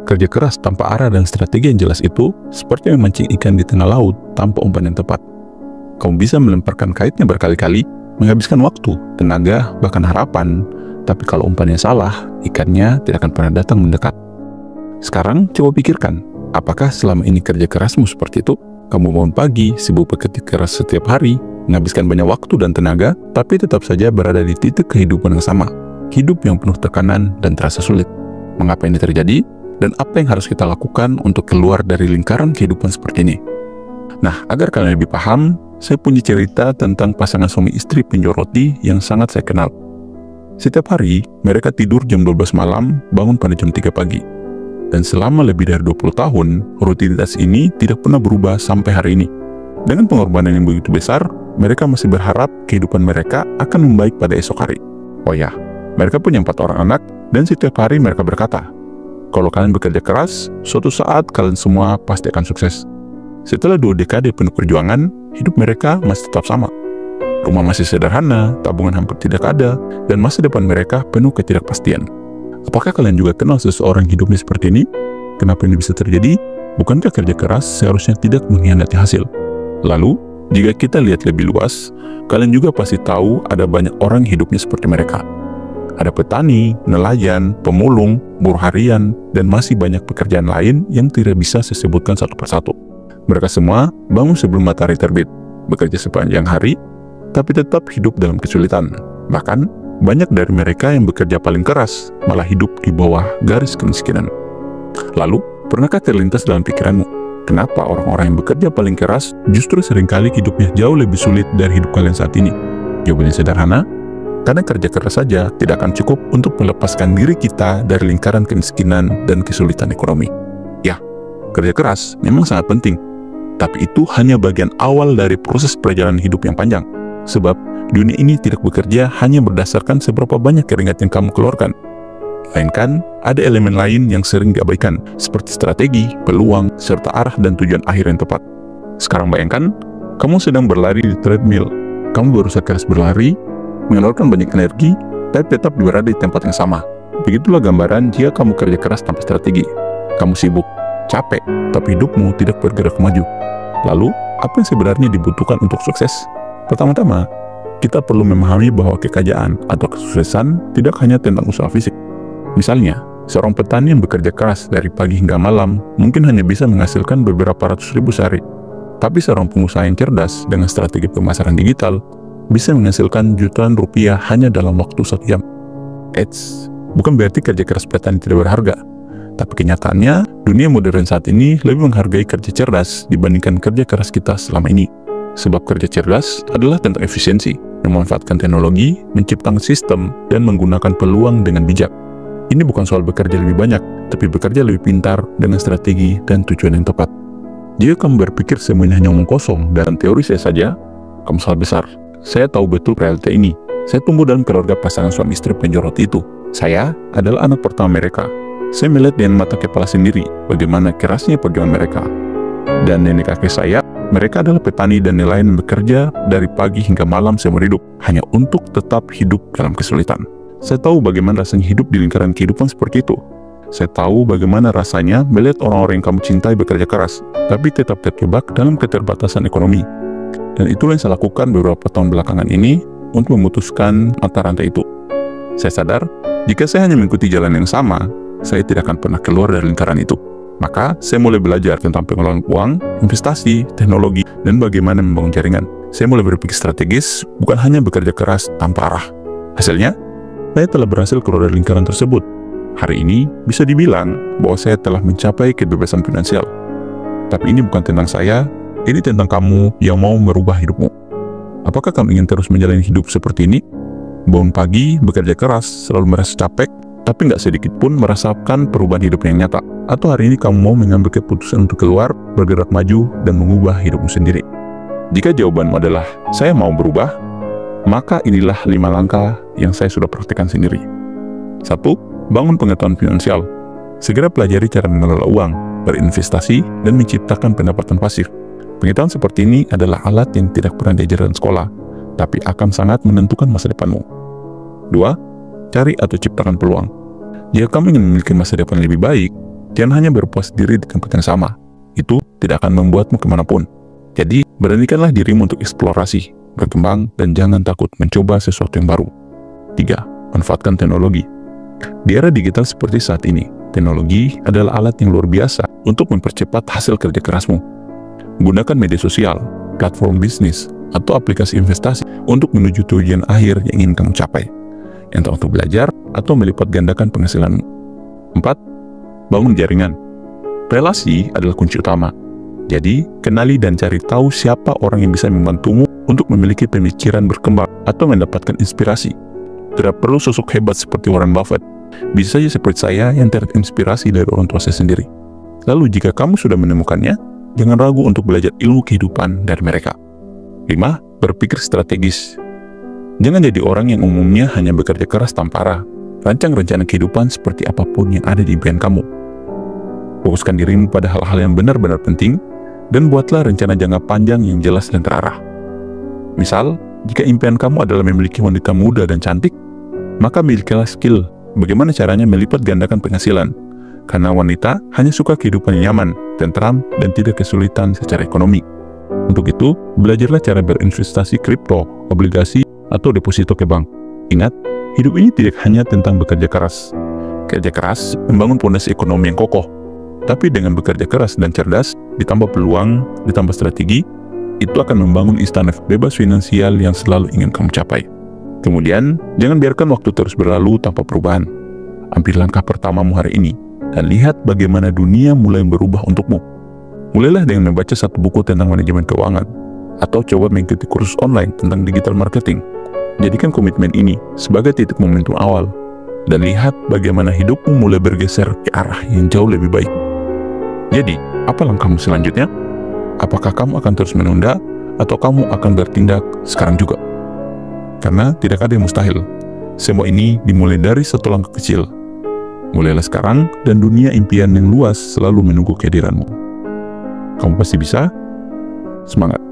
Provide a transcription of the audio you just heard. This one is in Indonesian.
Kerja keras tanpa arah dan strategi yang jelas itu seperti memancing ikan di tengah laut tanpa umpan yang tepat. Kamu bisa melemparkan kaitnya berkali-kali, menghabiskan waktu, tenaga, bahkan harapan. Tapi kalau umpannya salah, ikannya tidak akan pernah datang mendekat. Sekarang coba pikirkan, apakah selama ini kerja kerasmu seperti itu? Kamu bangun pagi, sibuk bekerja keras setiap hari, menghabiskan banyak waktu dan tenaga, tapi tetap saja berada di titik kehidupan yang sama. Hidup yang penuh tekanan dan terasa sulit. Mengapa ini terjadi? Dan apa yang harus kita lakukan untuk keluar dari lingkaran kehidupan seperti ini? Nah, agar kalian lebih paham, saya punya cerita tentang pasangan suami istri penjual roti yang sangat saya kenal. Setiap hari, mereka tidur jam 12 malam, bangun pada jam 3 pagi. Dan selama lebih dari 20 tahun, rutinitas ini tidak pernah berubah sampai hari ini. Dengan pengorbanan yang begitu besar, mereka masih berharap kehidupan mereka akan membaik pada esok hari. Oh ya, mereka punya 4 orang anak, dan setiap hari mereka berkata, kalau kalian bekerja keras, suatu saat kalian semua pasti akan sukses. Setelah 2 dekade penuh perjuangan, hidup mereka masih tetap sama. Rumah masih sederhana, tabungan hampir tidak ada, dan masa depan mereka penuh ketidakpastian. Apakah kalian juga kenal seseorang hidupnya seperti ini? Kenapa ini bisa terjadi? Bukankah kerja keras seharusnya tidak mengkhianati hasil? Lalu, jika kita lihat lebih luas, kalian juga pasti tahu ada banyak orang hidupnya seperti mereka. Ada petani, nelayan, pemulung, buruh harian, dan masih banyak pekerjaan lain yang tidak bisa saya sebutkan satu persatu. Mereka semua bangun sebelum matahari terbit, bekerja sepanjang hari, tapi tetap hidup dalam kesulitan. Bahkan, banyak dari mereka yang bekerja paling keras malah hidup di bawah garis kemiskinan. Lalu, pernahkah terlintas dalam pikiranmu, kenapa orang-orang yang bekerja paling keras justru seringkali hidupnya jauh lebih sulit dari hidup kalian saat ini? Jawabannya sederhana, karena kerja keras saja tidak akan cukup untuk melepaskan diri kita dari lingkaran kemiskinan dan kesulitan ekonomi. Ya, kerja keras memang sangat penting, tapi itu hanya bagian awal dari proses perjalanan hidup yang panjang. Sebab dunia ini tidak bekerja hanya berdasarkan seberapa banyak keringat yang kamu keluarkan. Melainkan, ada elemen lain yang sering diabaikan, seperti strategi, peluang, serta arah dan tujuan akhir yang tepat. Sekarang bayangkan, kamu sedang berlari di treadmill. Kamu berusaha keras berlari, mengeluarkan banyak energi, tapi tetap berada di tempat yang sama. Begitulah gambaran jika kamu kerja keras tanpa strategi. Kamu sibuk, capek, tapi hidupmu tidak bergerak maju. Lalu, apa yang sebenarnya dibutuhkan untuk sukses? Pertama-tama, kita perlu memahami bahwa kekayaan atau kesuksesan tidak hanya tentang usaha fisik. Misalnya, seorang petani yang bekerja keras dari pagi hingga malam mungkin hanya bisa menghasilkan beberapa ratus ribu sehari. Tapi seorang pengusaha yang cerdas dengan strategi pemasaran digital bisa menghasilkan jutaan rupiah hanya dalam waktu 1 jam. Eits, bukan berarti kerja keras petani tidak berharga. Tapi kenyataannya, dunia modern saat ini lebih menghargai kerja cerdas dibandingkan kerja keras kita selama ini. Sebab kerja cerdas adalah tentang efisiensi, memanfaatkan teknologi, menciptakan sistem, dan menggunakan peluang dengan bijak. Ini bukan soal bekerja lebih banyak, tapi bekerja lebih pintar dengan strategi dan tujuan yang tepat. Jika kamu berpikir semuanya hanya omong kosong dan teori saya saja, kamu salah besar. Saya tahu betul realita ini. Saya tumbuh dalam keluarga pasangan suami istri penjual roti itu. Saya adalah anak pertama mereka. Saya melihat dengan mata kepala sendiri bagaimana kerasnya perjuangan mereka. Dan nenek kakek saya, mereka adalah petani dan nelayan yang bekerja dari pagi hingga malam seumur hidup, hanya untuk tetap hidup dalam kesulitan. Saya tahu bagaimana rasanya hidup di lingkaran kehidupan seperti itu. Saya tahu bagaimana rasanya melihat orang-orang yang kamu cintai bekerja keras, tapi tetap terjebak dalam keterbatasan ekonomi. Dan itulah yang saya lakukan beberapa tahun belakangan ini untuk memutuskan mata rantai itu. Saya sadar, jika saya hanya mengikuti jalan yang sama, saya tidak akan pernah keluar dari lingkaran itu. Maka, saya mulai belajar tentang pengelolaan uang, investasi, teknologi, dan bagaimana membangun jaringan. Saya mulai berpikir strategis, bukan hanya bekerja keras tanpa arah. Hasilnya, saya telah berhasil keluar dari lingkaran tersebut. Hari ini, bisa dibilang bahwa saya telah mencapai kebebasan finansial. Tapi ini bukan tentang saya, ini tentang kamu yang mau merubah hidupmu. Apakah kamu ingin terus menjalani hidup seperti ini? Bangun pagi, bekerja keras, selalu merasa capek, tapi nggak sedikit pun merasakan perubahan hidup yang nyata. Atau hari ini kamu mau mengambil keputusan untuk keluar, bergerak maju, dan mengubah hidupmu sendiri? Jika jawabanmu adalah, saya mau berubah, maka inilah 5 langkah yang saya sudah praktikkan sendiri. 1. Bangun pengetahuan finansial. Segera pelajari cara mengelola uang, berinvestasi, dan menciptakan pendapatan pasif. Pengetahuan seperti ini adalah alat yang tidak pernah diajarkan sekolah, tapi akan sangat menentukan masa depanmu. 2. Cari atau ciptakan peluang. Jika kamu ingin memiliki masa depan lebih baik, Jangan hanya berpuas diri di tempat yang sama. Itu tidak akan membuatmu kemanapun. Jadi, beranikanlah dirimu untuk eksplorasi, berkembang, dan jangan takut mencoba sesuatu yang baru. 3. Manfaatkan teknologi. Di era digital seperti saat ini, teknologi adalah alat yang luar biasa untuk mempercepat hasil kerja kerasmu. Gunakan media sosial, platform bisnis, atau aplikasi investasi untuk menuju tujuan akhir yang ingin kamu capai, entah untuk belajar atau melipat gandakan penghasilanmu. 4. Bangun jaringan. Relasi adalah kunci utama. Jadi, kenali dan cari tahu siapa orang yang bisa membantumu untuk memiliki pemikiran berkembang atau mendapatkan inspirasi. Tidak perlu sosok hebat seperti Warren Buffett. Bisa saja seperti saya yang terinspirasi dari orang tua saya sendiri. Lalu jika kamu sudah menemukannya, jangan ragu untuk belajar ilmu kehidupan dari mereka. 5. Berpikir strategis. Jangan jadi orang yang umumnya hanya bekerja keras tanpa arah. Rancang rencana kehidupan seperti apapun yang ada di impian kamu. Fokuskan dirimu pada hal-hal yang benar-benar penting, dan buatlah rencana jangka panjang yang jelas dan terarah. Misal, jika impian kamu adalah memiliki wanita muda dan cantik, maka milikilah skill bagaimana caranya melipat gandakan penghasilan. Karena wanita hanya suka kehidupan yang nyaman, tentram, dan tidak kesulitan secara ekonomi. Untuk itu, belajarlah cara berinvestasi kripto, obligasi, atau deposito ke bank. Ingat, hidup ini tidak hanya tentang bekerja keras. Kerja keras membangun fondasi ekonomi yang kokoh. Tapi dengan bekerja keras dan cerdas, ditambah peluang, ditambah strategi, itu akan membangun istana bebas finansial yang selalu ingin kamu capai. Kemudian, jangan biarkan waktu terus berlalu tanpa perubahan. Ambil langkah pertamamu hari ini, dan lihat bagaimana dunia mulai berubah untukmu. Mulailah dengan membaca satu buku tentang manajemen keuangan, atau coba mengikuti kursus online tentang digital marketing. Jadikan komitmen ini sebagai titik momentum awal, dan lihat bagaimana hidupmu mulai bergeser ke arah yang jauh lebih baik. Jadi, apa langkahmu selanjutnya? Apakah kamu akan terus menunda, atau kamu akan bertindak sekarang juga? Karena tidak ada yang mustahil. Semua ini dimulai dari satu langkah kecil. Mulailah sekarang, dan dunia impian yang luas selalu menunggu kehadiranmu. Kamu pasti bisa. Semangat!